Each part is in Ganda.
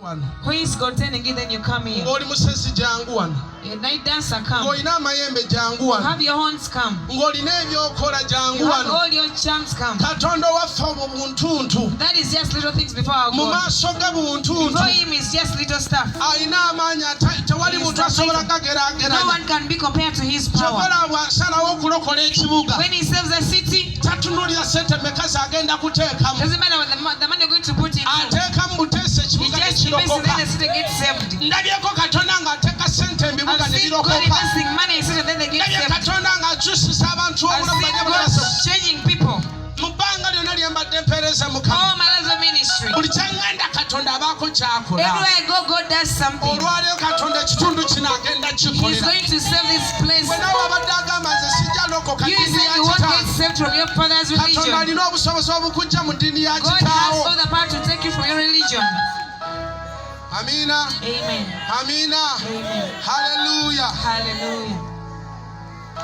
Who is contending it, then you come here. Ngoli musesi jangu wano. A night dancer come. Ngolina amayembe jangu wano. Have your horns come. Ngolina ebyokola jangu You have wano. all your charms come. Katonda waffe obuntuntu. That is just little things before our Mu God. maaso ge buntuntu. Before him is just little stuff. Alina amaanyi tewali muntu asobola kageraageranya. No one can be compared to his power. Kyokola bw'asalawo okulokola ekibuga. When he saves a city, Tatunulira sente mmeka z'agenda kuteekamu. doesn't matter what the money you're going to put in. Ateekamu buteesa He ekibuga ne just invests and then the kirokoka. city gets saved. Ndabyeko Katonda ng'ateeka sente ebibuga I've ne seen God birokoka. investing money in city and then they get Ndabye saved. Katonda ng'akyusisa abantu I've obulamu seen bajja God bulaso. changing people. Mu bbanga lyonna lye mbadde mpeereza Mukama. All my life of ministry. Buli kye ŋŋenda Katonda abaako ky'akola. Everywhere I go, God does something. Olwaleero Katonda ekitundu kino agenda He's kikolera. going to save this place. Bwe nawe abadde agamba nze sijja lokoka You ddiini said ya you won't get kitaawo. saved from your father's Katonda religion. alina obusobozi obukujja mu ddiini ya God has kitaawo. all the power to take you from your religion. Amiina. Amen. Amiina. Amen. Haleluya. Hallelujah.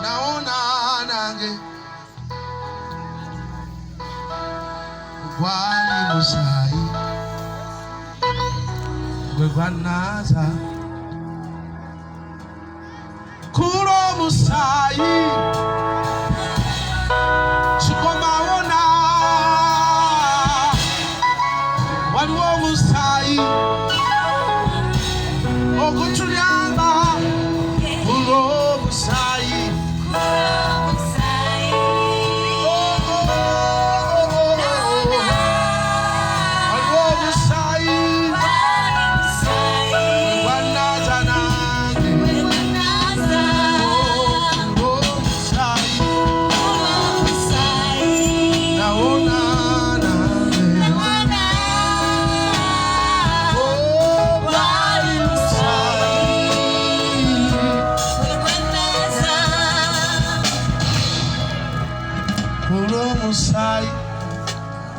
Naona nange gwali musaayi gwe gwanaaza kulo omusaayi kikomawona waliwo omusaayi ogutuyamba kulo omusaayi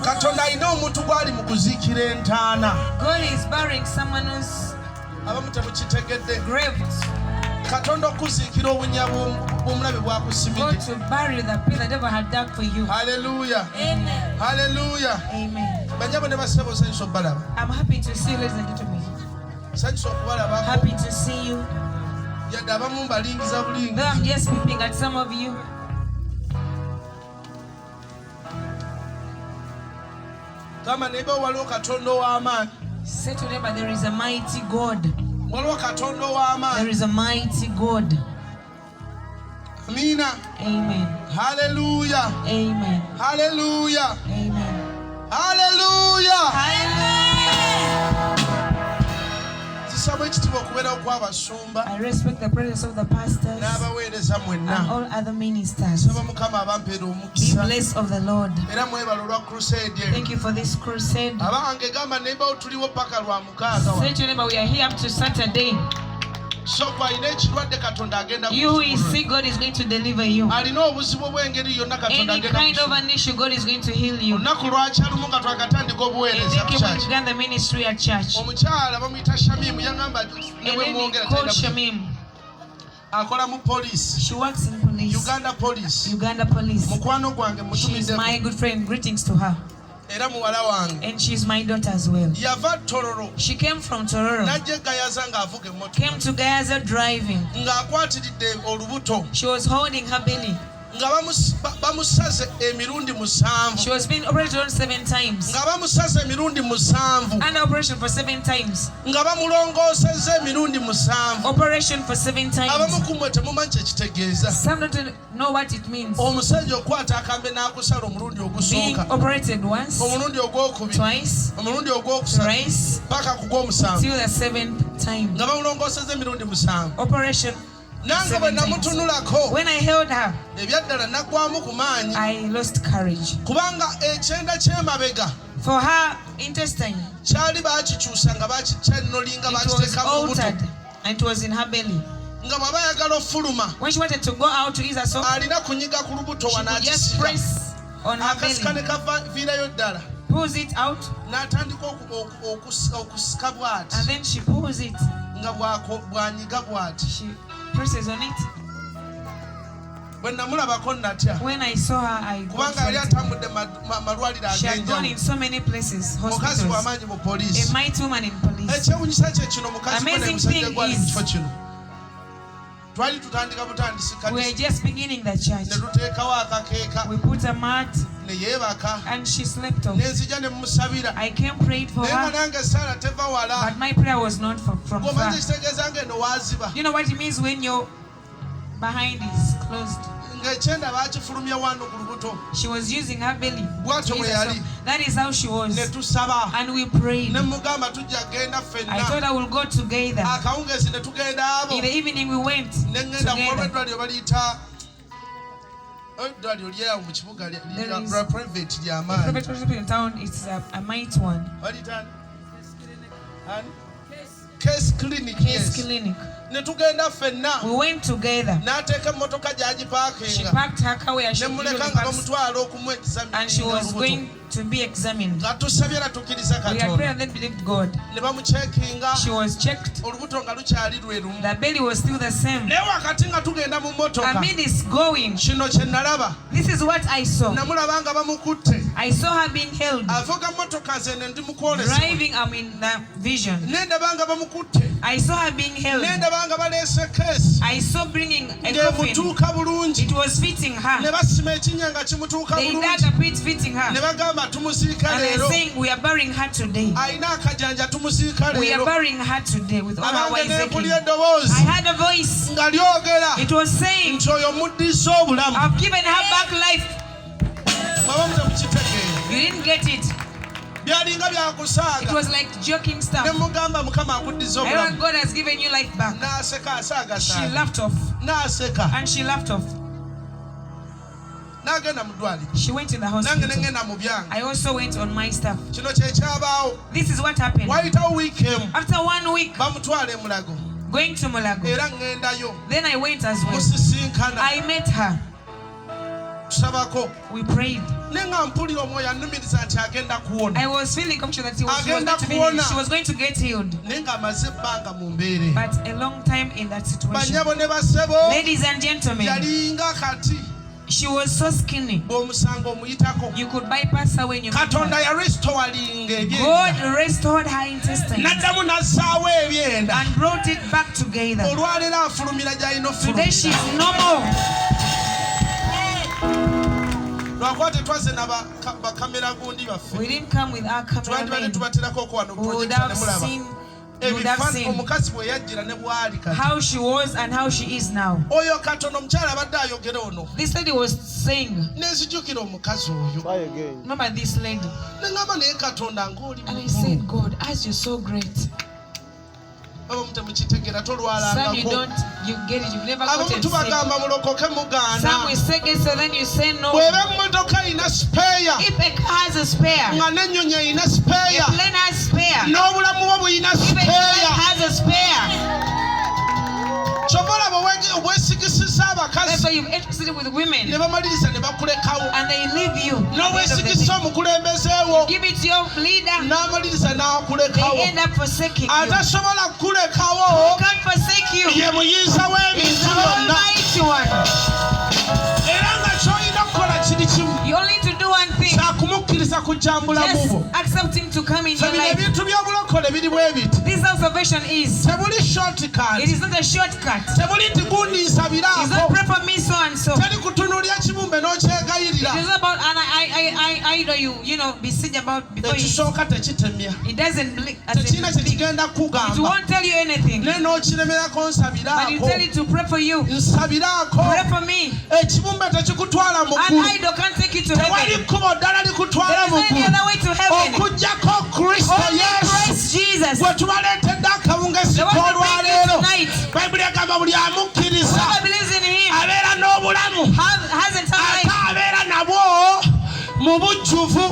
Katonda alina omuntu gwali mu kuziikira entaana. God is burying someone who's Abamu temukitegedde. grave. Katonda okuziikira obunya bw'omulabe God bw'akusimidde. to bury the pit the devil had dug for you. Haleluya. Amen. Haleluya. Amen. Banyabo ne basebo sanyusa okubalaba. I'm happy to see you, ladies and gentlemen. Sanyusa okubalabako. Happy to see you. Yadde abamu mbalingiza Though bulingi. I'm just peeping at some of you. Gamba naye waliwo Katonda ow'amaanyi. Say to them, but there is a mighty God. Waliwo Katonda There ow'amaanyi. is a mighty God. Amiina. Amen. Haleluya. Amen. Haleluya. Amen. Haleluya. Hallelujah. Zisaba ekitiibwa okubeerawo kw'abasumba I respect the presence of the pastors n'abaweereza and mwenna. all other ministers. Saba Mukama abampeera Be omukisa blessed of the Lord. era mwebala olwa crusade eno. Thank you for this crusade. Abange gamba nebawo tuliwo paka lwa mukaaga Say to them, we are here up to Saturday. so alina ekirwadde Katonda agenda You who is kukivula. sick, God is going to deliver you. Alina obuzibu obw'engeri yonna Katonda Any agenda kind of kukivula. an issue, God is going to heal you. Olunaku lwakyalumu nga twakatandika And obuweereza thank ku you when kyaki. you began the ministry at church. Omukyala bamuyita Shamimu yagamba ne And bwe then he mwongera called tagenda Shamim. akola mu poliisi. She works in police. Uganda police. Uganda police. Mukwano gwange She's mutumiddeko my good friend. Greetings to her. era muwala wange. And she's my daughter as well. Yava Tororo She came from Tororo. n'ajja e Gayaza ng'avuga emmotoka Came to Gaza driving. ng'akwatiridde olubuto She was holding her belly. nga bamusaze emirundi 7. She was being operated on 7 times. nga bamusaze emirundi 7 Under operation for 7 times. nga bamulongoosezza emirundi 7. Operation for 7 times. abamu ku mmwe temumanyi kye kitegeeza. Some don't know what it means. Omusajja okwata akambe n'akusala omulundi Being ogusooka, operated once, omulundi ogwokubiri, twice, omulundi ogwokusatu thrice, paka ku gw'omusanvu till the 7th time. nga bamulongoosezza emirundi 7. Operation. nange bwe 7 times. namutunulako When I held her, ebyaddala naggwamu ku maanyi I lost courage. kubanga ekyenda ky'emabega For her intestine, kyali baakikyusa nga bakikyanolinga it was bakiteeka mu buto altered and it was in her belly. nga bw'aba ayagala ofuluma When she wanted to go out to ease herself, alina kunyiga ku lubuto she wano would just akisiga press on her akasika ne belly, kavaviirayo ddala pulls it out, n'atandika okusika bw'ati and then she pulls it. nga bw'anyiga bw'ati. She presses on it. bwe namulabako natya When I saw her, I got kubanga yali frightened. atambudde malwaliro She had gone in ag'enjawulo so many places, mukazi hospitals. w'amaanyi mu A poliisi mighty woman in police. ekyewunyisa kye kino mukazi gwe Amazing musajja thing gwali mu is- kifo kino twali tutandika butandisi We were kanisa just beginning the church. ne tuteekawo akakeeka We put a mat ne yeebaka and she slept off. nenzija ne mumusabira I came prayed for naye nga her, nange saala teva wala but my prayer was not from gwomanyi far. ekitegeeza nga eno waaziba You know what it means when your behind is closed? ng'ekyenda baakifulumya wano ku lubuto She was using her belly. bw'atyo bwe Jesus, yali so that is how she was. ne tusaba And we prayed. ne mugamba tujja genda I ffenna thought I would go together. akawungeezi ne tugenda abo In the evening we went ne ŋŋenda mu together. eddwaliro baliyita eddwaliro lyerawo mu kibuga There is- lya private The ly'amaanyi private hospital in town, it's a mighty one. baliyita case clinic Case yes clinic. ne tugenda ffenna We went together. n'ateeka emmotoka She gy'agipaakinga parked her car where she ne usually muleka nga parks, bamutwala okumuwa and she was ekizamini going to be examined. nga tusabye era tukkiriza We had prayed katonda and then believed God. ne bamucekinga She was checked. olubuto nga lukyali lwe lumu The belly was still the same. naye wakati nga tugenda mu mmotoka Amid is going. kino kye nalaba This is what I saw. namulaba nga bamukutte I saw her being held. avuga mmotoka nze ne ndi mukwolesebwa Driving, I'm in the vision. nendaba nga bamukutte I saw her being held. nendaba nga baleese keesi I saw bringing a coffin. ng'emutuuka bulungi It was fitting ne her. basima ekinnya nga kimutuuka They dug bulungi a pit fitting her. ne bagamba tumusiika And they're leero saying, we are burying her today. alina akajanja tumusiika We are leero burying her today with all our abange wives neempulya aching. eddoboozi I had a voice. nga lyogera It was saying, nti oyo muddiisa obulamu I've given her back life. mwaba mutemukitegeera You didn't get it. byalinga It byakusaaga was like joking ne stuff. mugamba mukama akuddiza I know obulamu God has given you life back. n'aseka She asaagasaaga laughed off. n'aseka And she laughed off. n'agenda mu ddwaliro She went to the nange hospital. negenda mu byange I also went on my stuff. kino kyekyabaawo This is what happened. wayitawo wiiki emu After 1 week, bamutwala e Mulago going to Mulago. era ŋŋendayo Then I went as well. musisinkana I met her. tusabako We prayed. ne nga mpulira omwoyo annumiriza nti agenda kuwona I was feeling confident that she was going to get healed. naye ng'amaze ebbanga mu mbeera But a long time in that situation. bannyabo ne basebo Ladies and gentlemen, yalinga kati she was so skinny. bw'omusanga omuyitako You could bypass her when you met katonda her. yarestowalinga God ebyenda restored her intestines n'addamu n'assaawo ebyenda and brought it back together. olwaleero afulumira gy'alina Today ofulumira she's normal. lwakuba tetwaze na bakamera gundi baffe We didn't come with our twandibadde cameraman. tubaterako okuwano We would projekta ne have mulaba seen, you would have ebifaananyi seen omukazi bwe yajjira ne bw'ali kati how she was and how she is now. oyo katono omukyala abadde ayogera ono This lady was saying, nenzijukira omukazi oyo remember this lady? neŋŋamba naye katonda ng'oli And I mukulu said, God, as you're so great. aba mutemukitegeera Some you tolwalangako don't, you get it, you've never gotten abamu sick. tubagamba mulokoke mugaana Some will say it, so then you say no. bw'eba emmotoka erina sipeeya If a car has a spare, nga n'ennyonyi erina sipeeya if plane has spare, n'obulamu bwo buyina if a life sipeeya has a spare, kyova olaba obwesigisiza that's abakazi why you've interested with women ne bamaliriza ne bakulekawo and they leave you. At the end of the n'obwesigisa day. omukulembeze wo Give it to your leader, n'amaliriza they n'akulekawo end up forsaking you. atasobola kukulekawo Can't forsake you. ye muyinza He's w'ebintu the byonna Almighty One. era nga ky'olina okukola kiri kimu You only need to do one thing. kyakumukkiriza kujja mu bulamu Just bwo accept Him to come in fe your bino life. ebintu by'obulokole biri bwe biti This salvation is. tebuli shortcut It is not a shortcut. tebuli nti It's not gundinsabiraako pray for me so and so. teri kutunuulya kibumbe n'okyegayirira It is not about and I know you know besiege about before you. ekisooka tekitemya It doesn't blink as tekirina it kye speak. kigenda It kugamba won't tell you anything. ne n'okiremerako But it tell nsabiraako you to pray for you. nsabiraako Pray for me. ekibumbe tekikutwala mu An ggulu idol can't take you to tewali heaven. kkubo ddala likutwala There is mu no any ggulu other way to heaven. okugyako kristo Only yesu Christ Jesus. gwe tubaleetedde akawungezi The one to bring you k'olwaleero tonight. bayibuli egamba buli amukkiriza Whoever believes in Him abeera n'obulamu has eternal ate life. abeera nabwo mu bujjuvu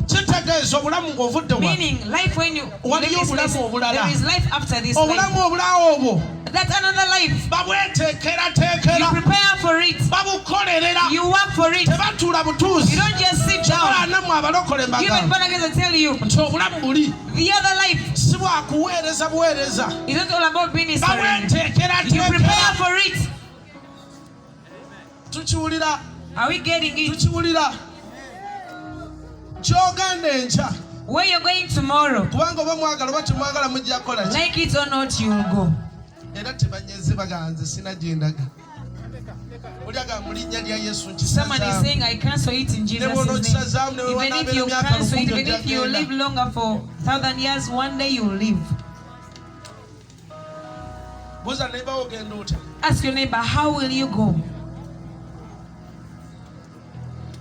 kitegeeza obulamu ng'ovudde wa Meaning life when you Waliyo live this place, obulamu obulala. there is life after this life. obulamu obulawo obwo That's another life. babweteekerateekera You prepare for it. babukolerera You work for it. tebatuula butuuzi You don't just sit down. balaanamu abalokole Even mbagamba born again, I tell you, nti obulamu buli the other life si bwakuweereza buweereza is not all about ministering. You babweteekerateekera prepare for it. tukiwulira Are we getting it? tukiwulira kyogenda enkya Where you're going tomorrow, kubanga oba mwagala oba temwagala mujja kukola ki like it or not, you'll go. era tebanyeze baganze sina gyendaga olyaga mu linnya lya Yesu Someone is saying, I cancel it in Jesus' name. Even if you cancel it, even if you live longer for 1,000 years, one day you'll live. buuza neighbor ogenda otya Ask your neighbor, how will you go?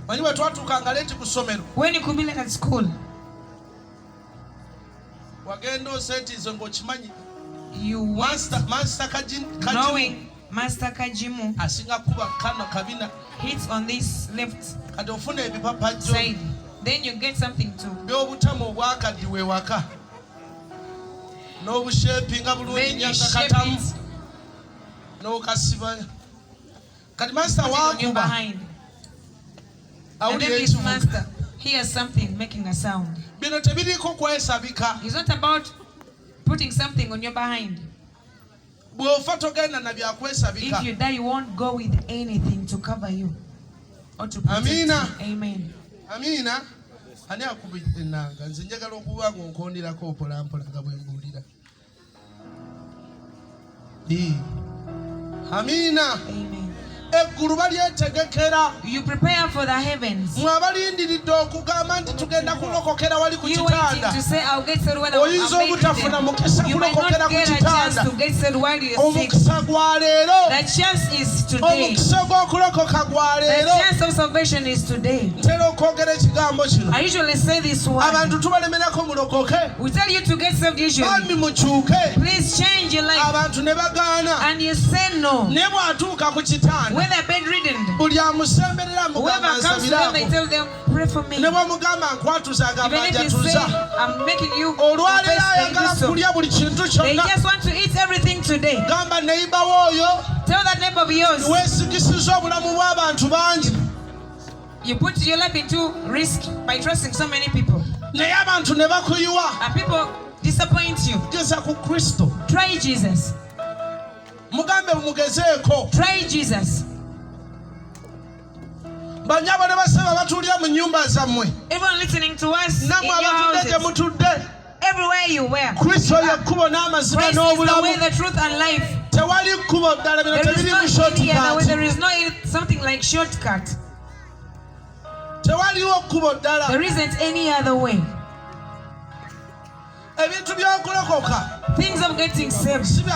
manyi bwe twatuukanga leeti ku ssomero When you could be late at school, wagenda oseetiize ng'okimanyi you want Master Kajimu knowing Master Kajimu asinga kuba kano kabina hits on this left kati ofuna ebipapajjo side. Then you get something too. by'obutamu obwakaddiwe ewaka n'obushepinga bulungi Then you nyanga shape katamu it, n'okasiba kati Master put it on your waakuba behind. And awulira then this ekivuga master hears something making a sound. bino tebiriiko kwesabika It's not about putting something on your behind. bw'ofa togenda na byakwesabika If you die, you won't go with anything to cover you or to protect Amina. you. Amen. amiina ani akubidde ennanga nze njagala okuba ng'onkondirako mpolampola nga bwe mbuulira amiina Amen. eggulu balyetegekera You prepare for the heavens. mwe abalindiridde okugamba nti tugenda kulokokera wali ku You waiting kitanda to say, I'll get saved when oyinza I'm obutafuna mukisa You might kulokokera not ku get a chance kitanda to get saved while you're sick. omukisa gwa leero The chance is today. omukisa gw'okulokoka gwa The leero chance of salvation is today. ntera okwogera ekigambo kino I usually say this one. abantu tubalemerako mulokoke We tell you to get saved usually. bambi mukyuke Please change your life. abantu ne bagaana And you say no. naye bw'atuuka ku kitanda When they're bedridden, buli amusemberera mugamba whoever comes to them, they nsabirako tell them, pray for me. ne bw'amugamba nkwatuza agamba Even if you say, njatuza I'm making you olwaleero confess, they ayagala do so. kulya buli kintu They kyonna just want to eat everything today. gamba neiba wooyo Tell that neighbor of yours, weesigisiza obulamu bw'abantu bangi you put your life into risk by trusting so many people. naye abantu ne bakuyiwa And people disappoint you. geza ku kristo Try Jesus. mugambe mumugezeeko Try Jesus. banyabo ne basaba batuulira mu nnyumba zammwe Everyone listening to us in nammwe your abatudde gye houses, mutudde everywhere you were. kristo yekkubo n'amazima Christ is the n'obulamu way, the truth, and life. tewali kkubo ddala bino There is tebiri no mu any other way. shortcut There is no something like shortcut. tewaliwo kkubo ddala There isn't any other way. ebintu by'okulokoka Things of getting saved. si bya